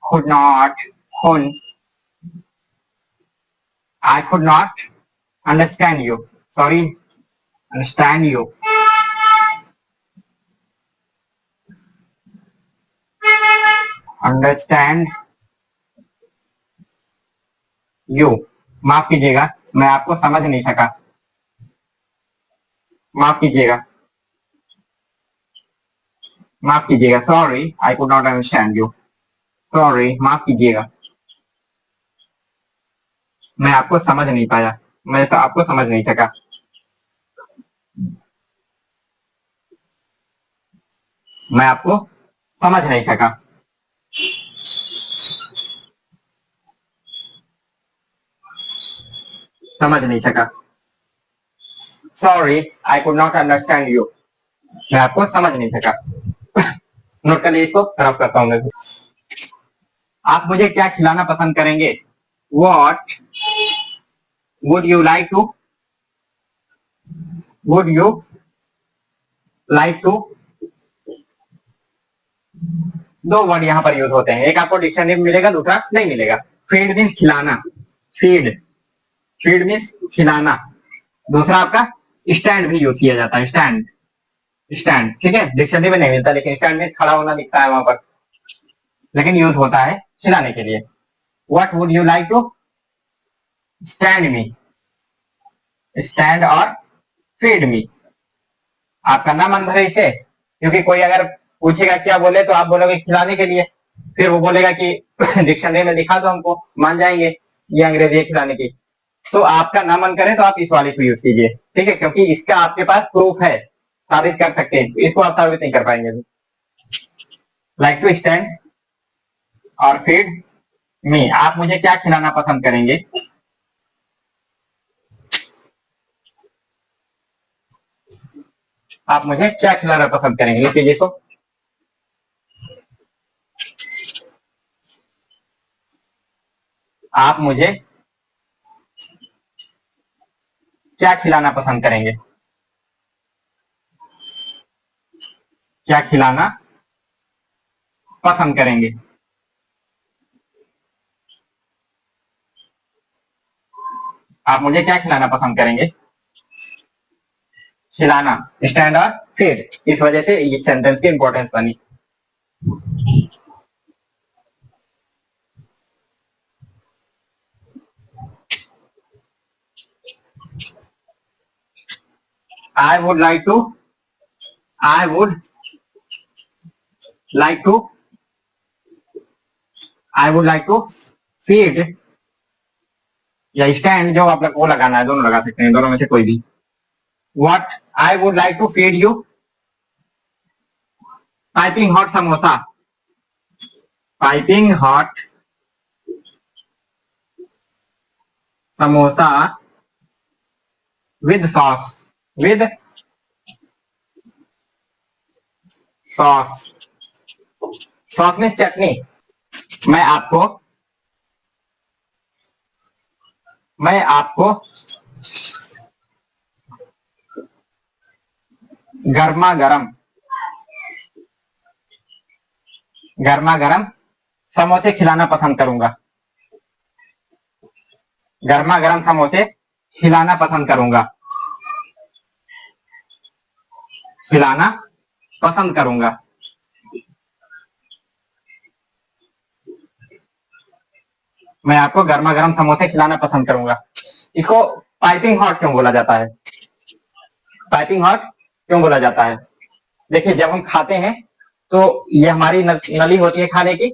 could not hun I could not understand you, sorry, understand you, understand you, माफ कीजिएगा, मैं आपको समझ नहीं सका, माफ कीजिएगा, माफ कीजिएगा, sorry, I could not understand you, sorry, माफ कीजिएगा, मैं आपको समझ नहीं पाया, मैं आपको समझ नहीं सका। मैं आपको समझ नहीं सका। समझ नहीं सका। Sorry, I could not understand you, मैं आपको समझ नहीं सका। नोट कर लीजिए, इसको खराब करता हूं मैं। आप मुझे क्या खिलाना पसंद करेंगे? What would you like to, would you like to, दो वर्ड यहाँ पर यूज होते हैं, एक आपको डिक्शनरी में मिलेगा, दूसरा नहीं मिलेगा। फीड मीन्स खिलाना, फीड, फीड मीन्स खिलाना। दूसरा आपका स्टैंड भी यूज किया जाता है, स्टैंड, स्टैंड, ठीक है, डिक्शनरी में नहीं मिलता, लेकिन स्टैंड मीन्स खड़ा होना दिखता है वहां पर, लेकिन यूज होता है खिलाने के लिए। What would you like to stand me, stand और फीड मी। आपका ना मन भरे इसे, क्योंकि कोई अगर पूछेगा क्या बोले तो आप बोलोगे खिलाने के लिए, फिर वो बोलेगा कि डिक्शनरी में दिखा दो हमको, मान जाएंगे ये अंग्रेजी है खिलाने की। तो आपका ना मन करे तो आप इस वाले को यूज कीजिए, ठीक है, क्योंकि इसका आपके पास प्रूफ है, साबित कर सकते हैं, इसको आप साबित नहीं कर पाएंगे। लाइक टू स्टैंड और फीड मी, आप मुझे क्या खिलाना पसंद करेंगे? आप मुझे क्या खिलाना पसंद करेंगे, लिख लीजिए इसको। आप मुझे क्या खिलाना पसंद करेंगे? क्या खिलाना पसंद करेंगे? आप मुझे क्या खिलाना पसंद करेंगे? खिलाना, स्टैंड और फीड, इस वजह से इस सेंटेंस की इंपॉर्टेंस बनी। I would like to, I would like to, I would like to feed, या स्टैंड, जो आप वो लगाना है, दोनों लगा सकते हैं, दोनों में से कोई भी। What I would like to feed you piping hot samosa, piping hot samosa with sauce, with sauce, sauce में चटनी। मैं आपको, मैं आपको गर्मा गर्म, गर्मा गर्म समोसे खिलाना पसंद करूंगा, गर्मा गर्म समोसे खिलाना पसंद करूंगा, खिलाना पसंद करूंगा। मैं आपको गर्मा गर्म समोसे खिलाना पसंद करूंगा। इसको पाइपिंग हॉट क्यों बोला जाता है? पाइपिंग हॉट क्यों बोला जाता है? देखिए, जब हम खाते हैं तो ये हमारी नली होती है खाने की,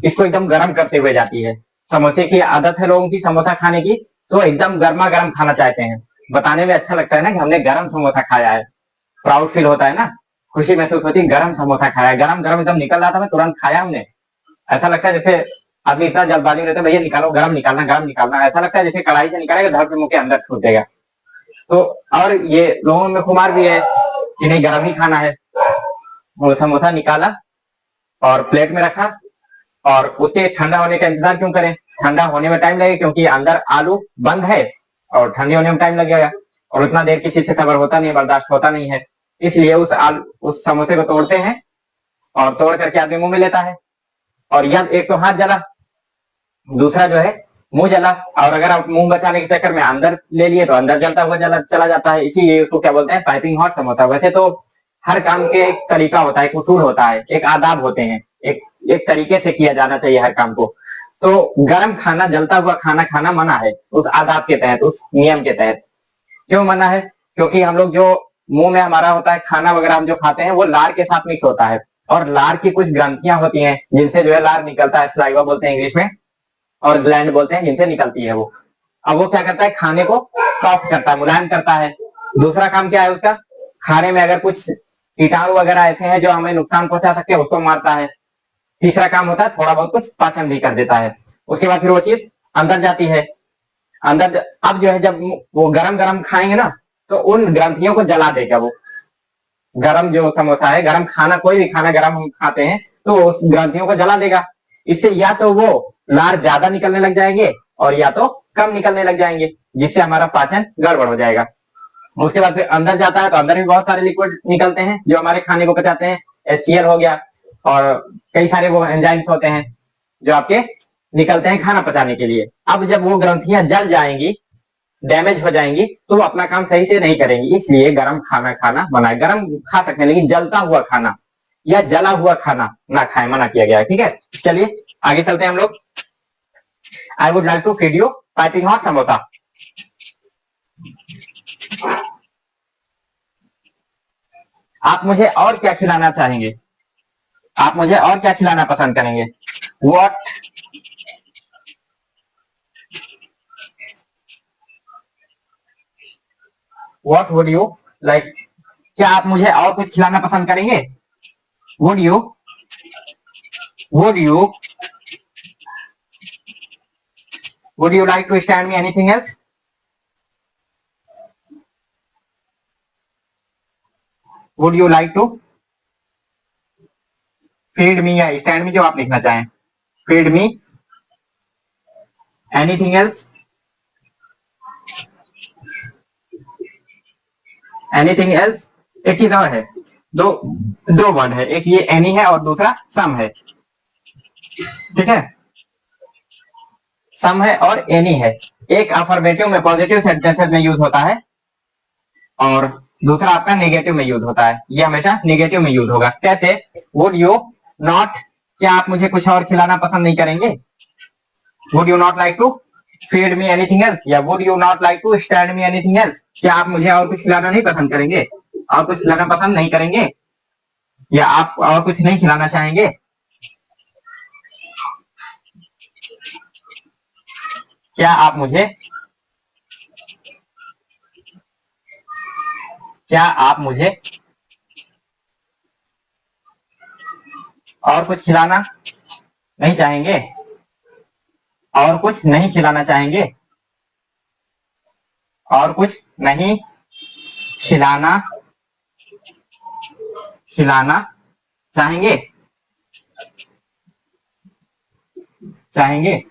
इसको एकदम गर्म करते हुए जाती है। समोसे की आदत है लोगों की समोसा खाने की, तो एकदम गर्मा गर्म खाना चाहते हैं। बताने में अच्छा लगता है ना कि हमने गर्म समोसा खाया है, प्राउड फील होता है ना, खुशी महसूस होती है, गर्म समोसा खाया है, गरम गरम एकदम निकल रहा था, मैं तुरंत खाया हमने। ऐसा लगता है जैसे आदमी इतना जल्दबाजी में रहता है, भैया निकालो, गरम निकालना, ऐसा लगता है जैसे कढ़ाई से निकालेगा धड़ के मुंह के अंदर छूटेगा। तो और ये लोगों में खुमार भी है कि नहीं गरम ही खाना है। वो समोसा निकाला और प्लेट में रखा, और उसे ठंडा होने का इंतजार क्यों करें? ठंडा होने में टाइम लगेगा क्योंकि अंदर आलू बंद है, और ठंडे होने में टाइम लगेगा, और उतना देर किसी से सबर होता नहीं है, बर्दाश्त होता नहीं है। इसलिए उस समोसे को तोड़ते हैं, और तोड़ करके आदमी मुंह में लेता है, और यह एक तो हाथ जला, दूसरा जो है मुंह जला, और अगर आप मुंह बचाने के चक्कर में अंदर ले लिए तो अंदर जलता हुआ चला जाता है। इसीलिए उसको क्या बोलते हैं? Piping hot samosa. वैसे तो हर काम के एक तरीका होता है, एक उसूल होता है, एक आदाब होते हैं, एक एक तरीके से किया जाना चाहिए हर काम को। तो गर्म खाना, जलता हुआ खाना खाना मना है उस आदाब के तहत, उस नियम के तहत। क्यों मना है? क्योंकि हम लोग जो मुंह में हमारा होता है खाना वगैरह हम जो खाते हैं वो लार के साथ मिक्स होता है, और लार की कुछ ग्रंथियां होती हैं जिनसे जो है लार निकलता है, सलाइवा बोलते हैं इंग्लिश में, और ग्लैंड बोलते हैं, जिनसे निकलती है वो। अब वो क्या करता है? खाने को सॉफ्ट करता है, मुलायम करता है। दूसरा काम क्या है उसका? खाने में अगर कुछ कीटाणु वगैरह ऐसे हैं जो हमें नुकसान पहुंचा सकते हैं, उसको मारता है। तीसरा काम होता है थोड़ा बहुत कुछ पाचन भी कर देता है। उसके बाद फिर वो चीज अंदर जाती है। अब जो है जब वो गरम गरम खाएंगे ना, तो उन ग्रंथियों को जला देगा वो। गरम जो समोसा है, गरम खाना, कोई भी खाना गरम हम खाते हैं तो उस ग्रंथियों को जला देगा। इससे या तो वो लार ज्यादा निकलने लग जाएंगे, और या तो कम निकलने लग जाएंगे, जिससे हमारा पाचन गड़बड़ हो जाएगा। उसके बाद फिर अंदर जाता है तो अंदर भी बहुत सारे लिक्विड निकलते हैं जो हमारे खाने को पचाते हैं। HCl हो गया, और कई सारे वो एंजाइम्स होते हैं जो आपके निकलते हैं खाना पचाने के लिए। अब जब वो ग्रंथियां जल जाएंगी, डैमेज हो जाएंगी, तो वो अपना काम सही से नहीं करेंगी। इसलिए गर्म खाना खाना मना है। गर्म खा सकते हैं लेकिन जलता हुआ खाना या जला हुआ खाना ना खाए, मना किया गया है। ठीक है, चलिए आगे चलते हैं हम लोग। I would like to feed you piping hot samosa. आप मुझे और क्या खिलाना चाहेंगे? आप मुझे और क्या खिलाना पसंद करेंगे? What what would you like? क्या आप मुझे और कुछ खिलाना पसंद करेंगे? Would you would you would you like to stand me anything else? Would you like to feed me, या स्टैंड मी जो आप लिखना चाहें, feed me anything else? Anything else. एक चीज और है, दो दो वर्ड है, एक ये एनी है और दूसरा सम है। ठीक है, सम है और एनी है। एक अफर्मेटिव में, पॉजिटिव सेंटेंसेस में यूज होता है, और दूसरा आपका नेगेटिव में यूज होता है। ये हमेशा नेगेटिव में यूज होगा। कैसे? वुड यू नॉट, क्या आप मुझे कुछ और खिलाना पसंद नहीं करेंगे? Would you not like to feed me anything else, या would you not like to stand me anything else? क्या आप मुझे और कुछ खिलाना नहीं पसंद करेंगे? और कुछ खिलाना पसंद नहीं करेंगे, या आप और कुछ नहीं खिलाना चाहेंगे? क्या आप मुझे क्या आप मुझे और कुछ खिलाना नहीं चाहेंगे? और कुछ नहीं खिलाना चाहेंगे? और कुछ नहीं खिलाना खिलाना चाहेंगे? चाहेंगे।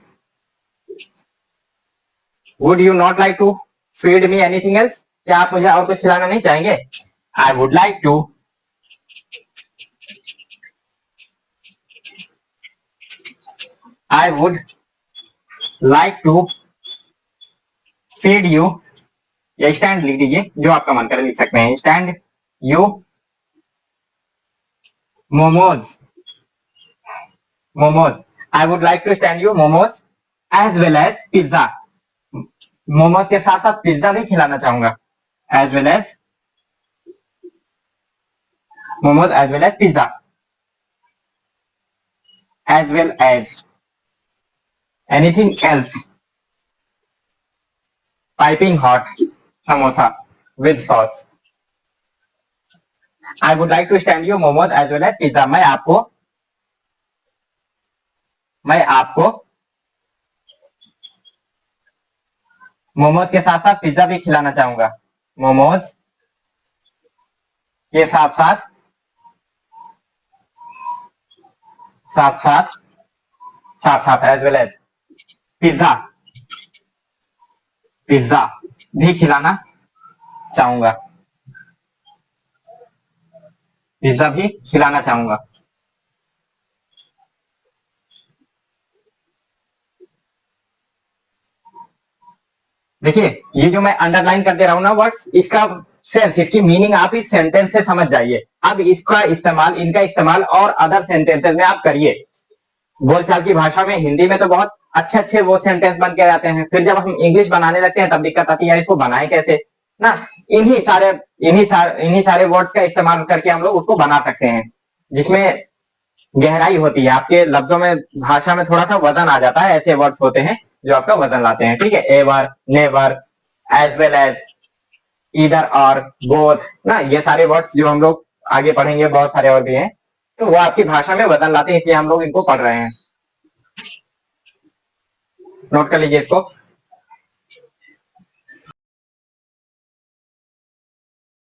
Would you not like to feed me anything else? क्या आप मुझे और कुछ खिलाना नहीं चाहेंगे? I would like to I would like to feed you, या स्टैंड लिख दीजिए, जो आपका मन करे लिख सकते हैं। Stand you momos momos. I would like to stand you momos as well as pizza. Momos के साथ साथ पिज्जा भी खिलाना चाहूंगा, as well as momos as well as pizza, as well as anything else, piping hot samosa with sauce. I would like to stand you momos as well as pizza. मैं आपको मोमोज के साथ साथ पिज्जा भी खिलाना चाहूंगा, मोमोज के साथ साथ as well as pizza pizza भी खिलाना चाहूंगा, पिज्जा भी खिलाना चाहूंगा। देखिए ये जो मैं अंडरलाइन कर दे रहा हूं ना वर्ड्स, इसका सेंस, इसकी मीनिंग आप इस सेंटेंस से समझ जाइए। अब इसका इस्तेमाल, इनका इस्तेमाल और अदर सेंटेंसेस में आप करिए। बोलचाल की भाषा में, हिंदी में तो बहुत अच्छे अच्छे वो सेंटेंस बन के जाते हैं, फिर जब हम इंग्लिश बनाने लगते हैं तब दिक्कत आती है, यार इसको बनाए कैसे ना। इन्हीं सारे वर्ड्स का इस्तेमाल करके हम लोग उसको बना सकते हैं, जिसमें गहराई होती है। आपके लफ्जों में, भाषा में थोड़ा सा वजन आ जाता है, ऐसे वर्ड्स होते हैं जो आपका वजन लाते हैं। ठीक है, ever, never, as well as, either or, both ना, ये सारे वर्ड्स जो हम लोग आगे पढ़ेंगे, बहुत सारे और भी हैं, तो वो आपकी भाषा में बदल लाते हैं, इसलिए हम लोग इनको पढ़ रहे हैं। नोट कर लीजिए इसको।